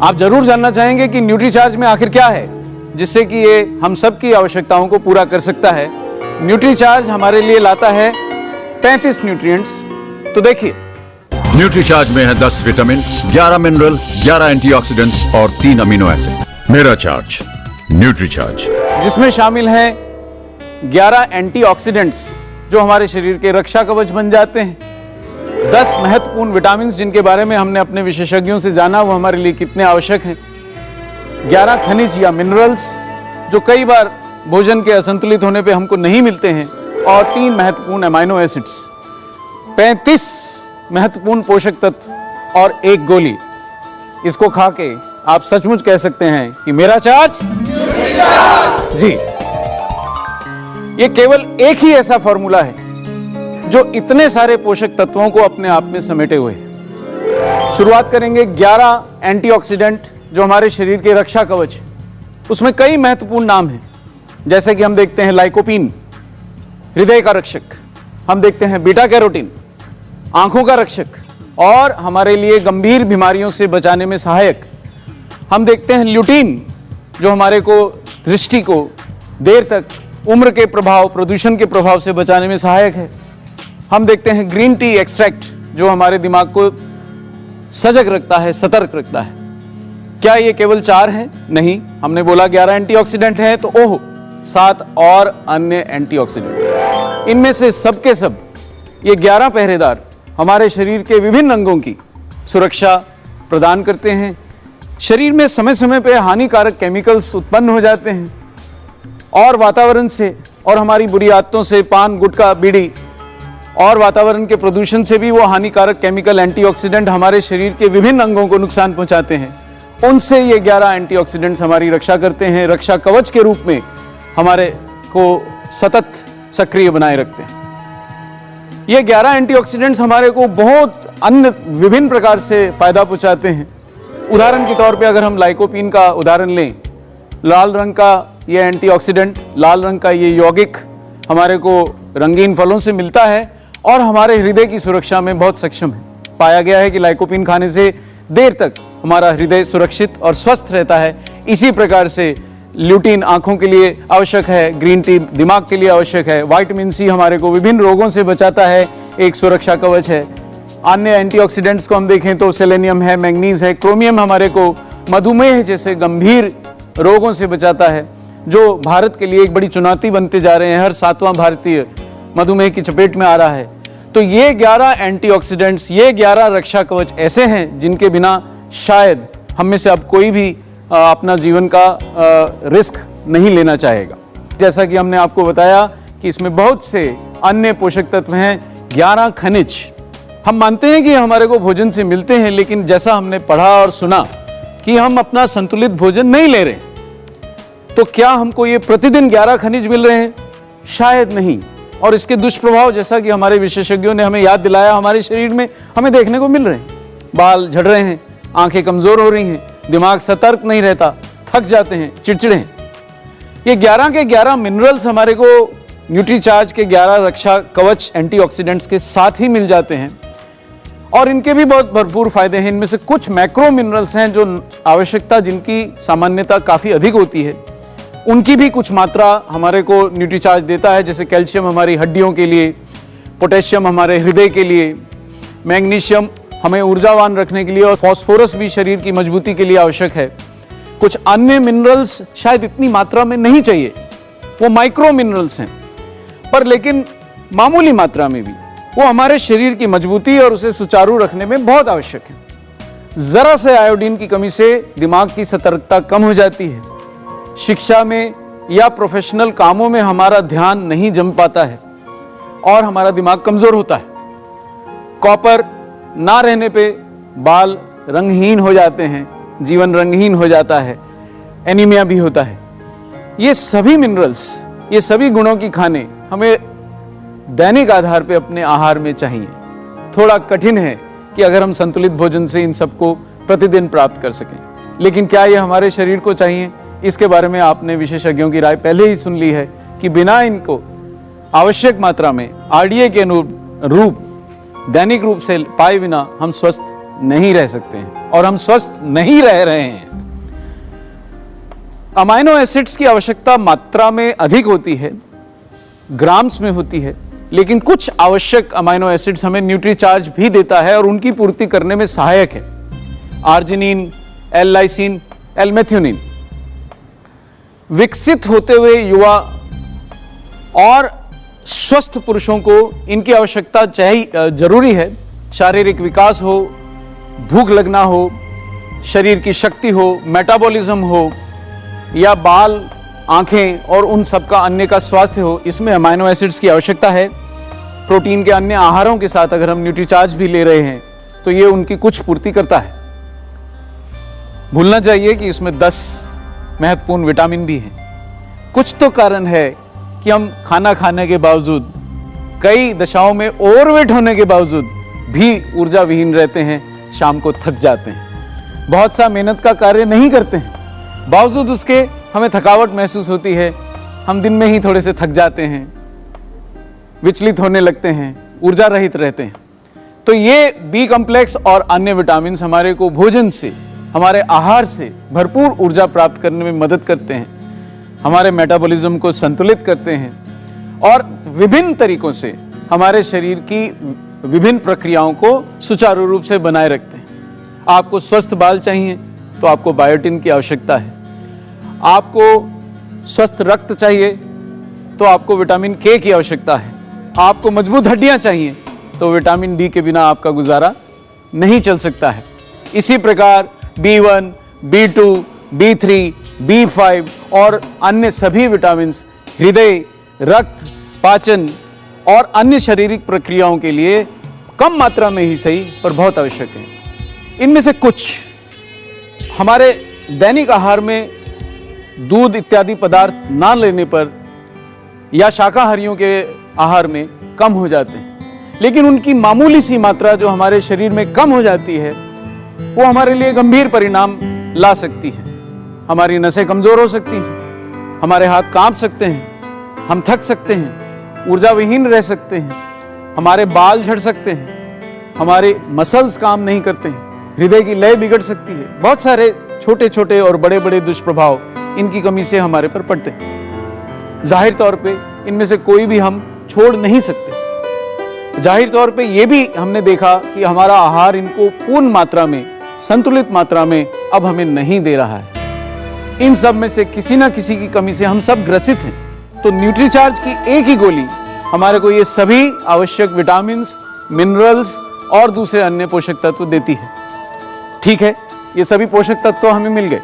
आप जरूर जानना चाहेंगे कि न्यूट्रीचार्ज में आखिर क्या है जिससे कि ये हम सब की आवश्यकताओं को पूरा कर सकता है। न्यूट्रीचार्ज हमारे लिए लाता है 33 न्यूट्रिएंट्स। तो देखिए, न्यूट्रीचार्ज में है 10 विटामिन, 11 मिनरल, 11 एंटीऑक्सीडेंट्स और 3 अमीनो एसिड। मेरा चार्ज न्यूट्रीचार्ज, जिसमें शामिल हैं 11 एंटीऑक्सीडेंट्स जो हमारे शरीर के रक्षा कवच बन जाते हैं, 10 महत्वपूर्ण विटामिन जिनके बारे में हमने अपने विशेषज्ञों से जाना वो हमारे लिए कितने आवश्यक हैं, 11 खनिज या मिनरल्स जो कई बार भोजन के असंतुलित होने पे हमको नहीं मिलते हैं, और 3 महत्वपूर्ण अमाइनो एसिड्स, 35 महत्वपूर्ण पोषक तत्व और 1 गोली। इसको खा के आप सचमुच कह सकते हैं कि मेरा चार्ज जी। ये केवल एक ही ऐसा फॉर्मूला है जो इतने सारे पोषक तत्वों को अपने आप में समेटे हुए है। शुरुआत करेंगे 11 एंटीऑक्सीडेंट जो हमारे शरीर के रक्षा कवच है। उसमें कई महत्वपूर्ण नाम हैं, जैसे कि हम देखते हैं लाइकोपीन, हृदय का रक्षक, हम देखते हैं बीटा कैरोटीन, आंखों का रक्षक और हमारे लिए गंभीर बीमारियों से बचाने में सहायक। हम देखते हैं ल्यूटीन जो हमारे को दृष्टि को देर तक उम्र के प्रभाव, प्रदूषण के प्रभाव से बचाने में सहायक है। हम देखते हैं ग्रीन टी एक्सट्रैक्ट जो हमारे दिमाग को सजग रखता है, सतर्क रखता है। क्या ये केवल 4 हैं? नहीं, हमने बोला 11 एंटीऑक्सीडेंट हैं, तो ओह 7 और अन्य एंटीऑक्सीडेंट। इनमें से सब के सब ये 11 पहरेदार हमारे शरीर के विभिन्न अंगों की सुरक्षा प्रदान करते हैं। शरीर में समय समय पर हानिकारक केमिकल्स उत्पन्न हो जाते हैं और वातावरण से और हमारी बुरी आदतों से, पान, गुटखा, बीड़ी और वातावरण के प्रदूषण से भी वो हानिकारक केमिकल एंटीऑक्सीडेंट हमारे शरीर के विभिन्न अंगों को नुकसान पहुंचाते हैं। उनसे ये 11 एंटीऑक्सीडेंट्स हमारी रक्षा करते हैं, रक्षा कवच के रूप में हमारे को सतत सक्रिय बनाए रखते हैं। ये 11 एंटीऑक्सीडेंट्स हमारे को बहुत अन्य विभिन्न प्रकार से फायदा पहुंचाते हैं। उदाहरण के तौर पे अगर हम लाइकोपीन का उदाहरण लें, लाल रंग का ये एंटीऑक्सीडेंट, लाल रंग का ये यौगिक हमारे को रंगीन फलों से मिलता है और हमारे हृदय की सुरक्षा में बहुत सक्षम है। पाया गया है कि लाइकोपीन खाने से देर तक हमारा हृदय सुरक्षित और स्वस्थ रहता है। इसी प्रकार से ल्यूटीन आंखों के लिए आवश्यक है, ग्रीन टी दिमाग के लिए आवश्यक है, विटामिन सी हमारे को विभिन्न रोगों से बचाता है, एक सुरक्षा कवच है। अन्य एंटीऑक्सीडेंट्स को हम देखें तो सेलेनियम है, मैंगनीज है, क्रोमियम हमारे को मधुमेह जैसे गंभीर रोगों से बचाता है, जो भारत के लिए एक बड़ी चुनौती बनते जा रहे हैं। हर 7वां भारतीय मधुमेह की चपेट में आ रहा है। तो ये 11 एंटीऑक्सीडेंट्स, ये 11 रक्षा कवच ऐसे हैं जिनके बिना शायद हम में से अब कोई भी अपना जीवन का रिस्क नहीं लेना चाहेगा। जैसा कि हमने आपको बताया कि इसमें बहुत से अन्य पोषक तत्व हैं, 11 खनिज। हम मानते हैं कि हमारे को भोजन से मिलते हैं, लेकिन जैसा हमने पढ़ा और सुना कि हम अपना संतुलित भोजन नहीं ले रहे, तो क्या हमको ये प्रतिदिन 11 खनिज मिल रहे हैं? शायद नहीं। और इसके दुष्प्रभाव, जैसा कि हमारे विशेषज्ञों ने हमें याद दिलाया, हमारे शरीर में हमें देखने को मिल रहे हैं। बाल झड़ रहे हैं, आंखें कमजोर हो रही हैं, दिमाग सतर्क नहीं रहता, थक जाते हैं, चिड़चिड़े हैं। ये 11 के 11 मिनरल्स हमारे को न्यूट्रीचार्ज के 11 रक्षा कवच एंटीऑक्सीडेंट्स के साथ ही मिल जाते हैं और इनके भी बहुत भरपूर फायदे हैं। इनमें से कुछ मैक्रो मिनरल्स हैं जो आवश्यकता जिनकी सामान्यता काफ़ी अधिक होती है, उनकी भी कुछ मात्रा हमारे को न्यूट्रीचार्ज देता है। जैसे कैल्शियम हमारी हड्डियों के लिए, पोटेशियम हमारे हृदय के लिए, मैग्नीशियम हमें ऊर्जावान रखने के लिए और फास्फोरस भी शरीर की मजबूती के लिए आवश्यक है। कुछ अन्य मिनरल्स शायद इतनी मात्रा में नहीं चाहिए, वो माइक्रो मिनरल्स हैं, पर लेकिन मामूली मात्रा में भी वो हमारे शरीर की मजबूती और उसे सुचारू रखने में बहुत आवश्यक है। जरा से आयोडीन की कमी से दिमाग की सतर्कता कम हो जाती है, शिक्षा में या प्रोफेशनल कामों में हमारा ध्यान नहीं जम पाता है और हमारा दिमाग कमजोर होता है। कॉपर ना रहने पे बाल रंगहीन हो जाते हैं, जीवन रंगहीन हो जाता है, एनीमिया भी होता है। ये सभी मिनरल्स, ये सभी गुणों की खाने हमें दैनिक आधार पे अपने आहार में चाहिए। थोड़ा कठिन है कि अगर हम संतुलित भोजन से इन सबको प्रतिदिन प्राप्त कर सकें, लेकिन क्या ये हमारे शरीर को चाहिए? इसके बारे में आपने विशेषज्ञों की राय पहले ही सुन ली है कि बिना इनको आवश्यक मात्रा में आरडीए के अनुरूप दैनिक रूप से पाए बिना हम स्वस्थ नहीं रह सकते हैं और हम स्वस्थ नहीं रह रहे हैं। अमाइनो एसिड्स की आवश्यकता मात्रा में अधिक होती है, ग्राम्स में होती है, लेकिन कुछ आवश्यक अमाइनो एसिड्स हमें न्यूट्रीचार्ज भी देता है और उनकी पूर्ति करने में सहायक है। Arginine, L lysine, L methionine. विकसित होते हुए युवा और स्वस्थ पुरुषों को इनकी आवश्यकता चाहिए, जरूरी है। शारीरिक विकास हो, भूख लगना हो, शरीर की शक्ति हो, मेटाबॉलिज्म हो, या बाल, आंखें और उन सब का अन्य का स्वास्थ्य हो, इसमें अमाइनो एसिड्स की आवश्यकता है। प्रोटीन के अन्य आहारों के साथ अगर हम न्यूट्रीचार्ज भी ले रहे हैं तो ये उनकी कुछ पूर्ति करता है। भूलना चाहिए कि इसमें 10 महत्वपूर्ण विटामिन भी हैं। कुछ तो कारण है कि हम खाना खाने के बावजूद, कई दशाओं में ओवरवेट होने के बावजूद भी ऊर्जा विहीन रहते हैं, शाम को थक जाते हैं, बहुत सा मेहनत का कार्य नहीं करते हैं, बावजूद उसके हमें थकावट महसूस होती है, हम दिन में ही थोड़े से थक जाते हैं, विचलित होने लगते हैं, ऊर्जा रहित रहते हैं। तो ये बी कॉम्प्लेक्स और अन्य विटामिन हमारे को भोजन से, हमारे आहार से भरपूर ऊर्जा प्राप्त करने में मदद करते हैं, हमारे मेटाबॉलिज्म को संतुलित करते हैं और विभिन्न तरीकों से हमारे शरीर की विभिन्न प्रक्रियाओं को सुचारू रूप से बनाए रखते हैं। आपको स्वस्थ बाल चाहिए तो आपको बायोटिन की आवश्यकता है। आपको स्वस्थ रक्त चाहिए तो आपको विटामिन के की आवश्यकता है। आपको मजबूत हड्डियां चाहिए तो विटामिन डी के बिना आपका गुजारा नहीं चल सकता है। इसी प्रकार B1, B2, B3, B5 और अन्य सभी विटामिन हृदय, रक्त, पाचन और अन्य शारीरिक प्रक्रियाओं के लिए कम मात्रा में ही सही पर बहुत आवश्यक है। इनमें से कुछ हमारे दैनिक आहार में दूध इत्यादि पदार्थ ना लेने पर या शाकाहारियों के आहार में कम हो जाते हैं, लेकिन उनकी मामूली सी मात्रा जो हमारे शरीर में कम हो जाती है वो हमारे लिए गंभीर परिणाम ला सकती है। हमारी नसें कमजोर हो सकती हैं, हमारे हाथ कांप सकते हैं, हम थक सकते हैं, ऊर्जा विहीन रह सकते हैं, हमारे बाल झड़ सकते हैं, हमारे मसल्स काम नहीं करते हैं, हृदय की लय बिगड़ सकती है। बहुत सारे छोटे छोटे और बड़े बड़े दुष्प्रभाव इनकी कमी से हमारे पर पड़ते हैं। जाहिर तौर पे इनमें से कोई भी हम छोड़ नहीं सकते। जाहिर तौर पे ये भी हमने देखा कि हमारा आहार इनको पूर्ण मात्रा में, संतुलित मात्रा में अब हमें नहीं दे रहा है। इन सब में से किसी ना किसी की कमी से हम सब ग्रसित हैं। तो न्यूट्रीचार्ज की एक ही गोली हमारे को ये सभी आवश्यक विटामिन्स, मिनरल्स और दूसरे अन्य पोषक तत्व देती है। ठीक है, ये सभी पोषक तत्व हमें मिल गए,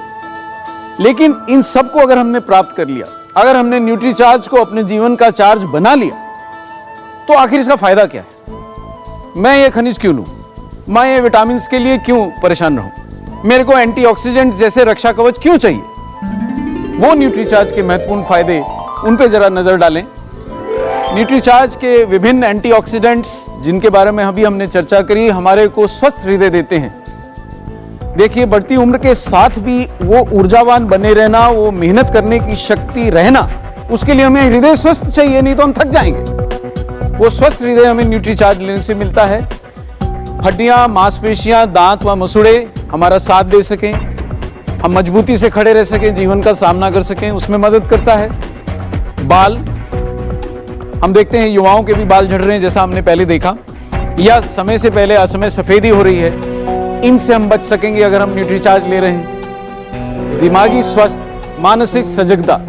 लेकिन इन सब को अगर हमने प्राप्त कर लिया, अगर हमने न्यूट्रीचार्ज को अपने जीवन का चार्ज बना लिया, तो आखिर इसका फायदा क्या है? मैं ये खनिज क्यों लूं? मैं ये विटामिन्स के लिए क्यों परेशान रहूं? मेरे को एंटीऑक्सीडेंट जैसे रक्षा कवच क्यों चाहिए? वो न्यूट्रीचार्ज के महत्वपूर्ण फायदे, उन पे जरा नजर डालें। न्यूट्रीचार्ज के विभिन्न एंटीऑक्सीडेंट्स जिनके बारे में अभी हमने चर्चा करी, हमारे को स्वस्थ हृदय देते हैं। देखिए, बढ़ती उम्र के साथ भी वो ऊर्जावान बने रहना, वो मेहनत करने की शक्ति रहना, उसके लिए हमें हृदय स्वस्थ चाहिए, नहीं तो हम थक जाएंगे। वो स्वस्थ हृदय हमें न्यूट्रीचार्ज लेने से मिलता है। हड्डियां, मांसपेशियां, दांत व मसूड़े हमारा साथ दे सकें, हम मजबूती से खड़े रह सकें, जीवन का सामना कर सकें, उसमें मदद करता है। बाल, हम देखते हैं युवाओं के भी बाल झड़ रहे हैं, जैसा हमने पहले देखा, या समय से पहले असमय सफेदी हो रही है। इनसे हम बच सकेंगे अगर हम न्यूट्रीचार्ज ले रहे हैं। दिमागी स्वास्थ्य, मानसिक सजगता,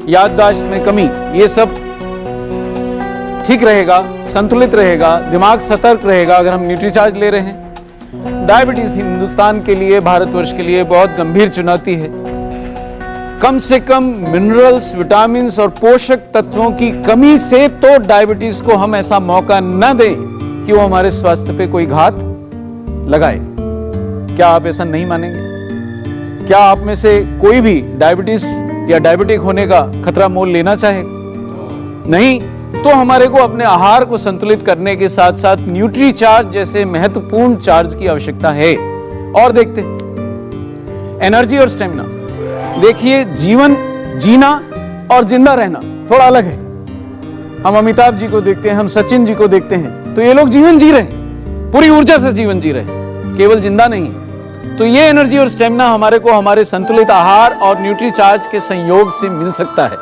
याददाश्त में कमी, ये सब ठीक रहेगा, संतुलित रहेगा, दिमाग सतर्क रहेगा अगर हम न्यूट्रीचार्ज ले रहे हैं। डायबिटीज हिंदुस्तान के लिए, भारतवर्ष के लिए बहुत गंभीर चुनौती है। कम से कम मिनरल्स, विटामिन्स और पोषक तत्वों की कमी से तो डायबिटीज को हम ऐसा मौका न दें कि वो हमारे स्वास्थ्य पे कोई घात लगाए। क्या आप ऐसा नहीं मानेंगे? क्या आप में से कोई भी डायबिटीज या डायबिटिक होने का खतरा मोल लेना चाहे? नहीं, तो हमारे को अपने आहार को संतुलित करने के साथ साथ न्यूट्रीचार्ज जैसे महत्वपूर्ण चार्ज की आवश्यकता है। और देखते हैं एनर्जी और स्टेमिना। देखिए, जीवन जीना और जिंदा रहना थोड़ा अलग है। हम अमिताभ जी को देखते हैं, हम सचिन जी को देखते हैं, तो ये लोग जीवन जी रहे हैं, पूरी ऊर्जा से जीवन जी रहे हैं। केवल जिंदा नहीं है। तो ये एनर्जी और स्टेमिना हमारे को हमारे संतुलित आहार और न्यूट्रीचार्ज के संयोग से मिल सकता है।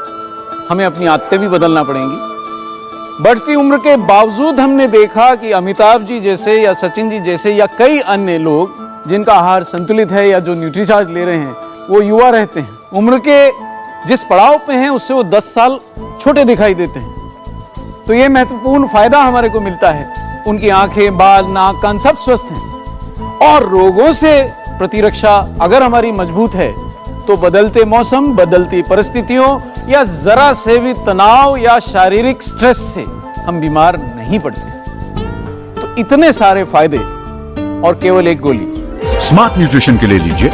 हमें अपनी आदतें भी बदलना पड़ेंगी। बढ़ती उम्र के बावजूद हमने देखा कि अमिताभ जी जैसे या सचिन जी जैसे या कई अन्य लोग जिनका आहार संतुलित है या जो न्यूट्रीचार्ज ले रहे हैं, वो युवा रहते हैं। उम्र के जिस पड़ाव पे हैं उससे वो 10 साल छोटे दिखाई देते हैं। तो ये महत्वपूर्ण फायदा हमारे को मिलता है। उनकी आंखें, बाल, नाक, कान सब स्वस्थ हैं। और रोगों से प्रतिरक्षा अगर हमारी मजबूत है तो बदलते मौसम, बदलती परिस्थितियों या जरा से भी तनाव या शारीरिक स्ट्रेस से हम बीमार नहीं पड़ते। तो इतने सारे फायदे और केवल एक गोली। स्मार्ट न्यूट्रिशन के लिए लीजिए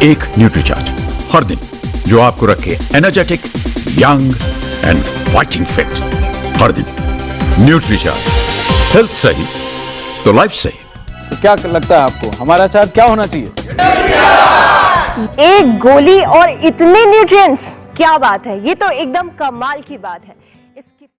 एक न्यूट्रीचार्ज हर दिन, जो आपको रखे energetic, young and fighting fit. हर दिन न्यूट्रीचार्ज, हेल्थ सही तो लाइफ सही। तो क्या लगता है आपको हमारा चार्ज क्या होना चाहिए? एक गोली और इतने न्यूट्रिएंट्स, क्या बात है। ये तो एकदम कमाल की बात है।